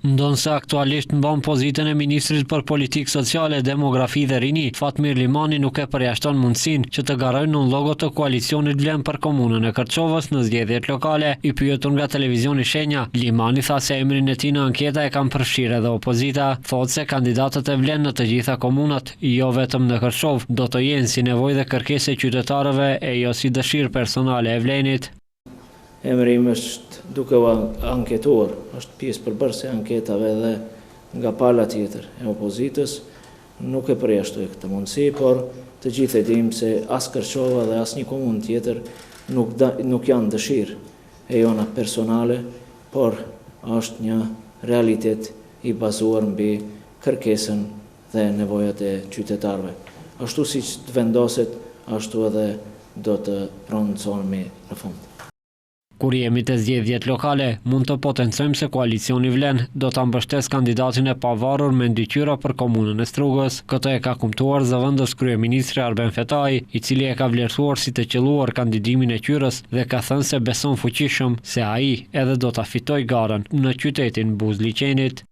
Ndonse aktualisht mban pozitën e ministrit për politikë sociale, demografi dhe rini, Fatmir Limani nuk e përjashton mundësinë që të garojë në logo të koalicionit Vlen për komunën e Kërçovës në zgjedhjet lokale. I pyetur nga televizioni Shenja, Limani tha se emrin e tij në anketa e kanë përfshirë edhe opozita. Thotë se kandidatët e Vlen në të gjitha komunat, jo vetëm në Kërçovë, do të jenë si nevojë dhe kërkesë e qytetarëve e jo si dëshirë personale e Vlenit. Emri im është duke u anketuar, është pjesë përbërëse anketave dhe nga pala tjetër e opozitës, nuk e përjashtoj këtë mundësi, por të gjithë e dim se as Kërçova dhe as një komunë tjetër nuk janë dëshirë e jona personale, por është një realitet i bazuar mbi kërkesën dhe nevojat e qytetarëve. Ashtu si që të vendoset, ashtu edhe do të pronësohemi në fund. Kur jemi të zgjedhjet lokale, mund të potencojmë se koalicioni Vlen do ta mbështes kandidatin e pavarur me ndyqyra për komunën e Strugës. Këtë e ka kumtuar zëvendës kryeministri Arben Fetai, i cili e ka vlerësuar si të qelluar kandidimin e qyrës dhe ka thënë se beson fuqishëm se ai edhe do ta fitojë garën në qytetin Buzliqenit.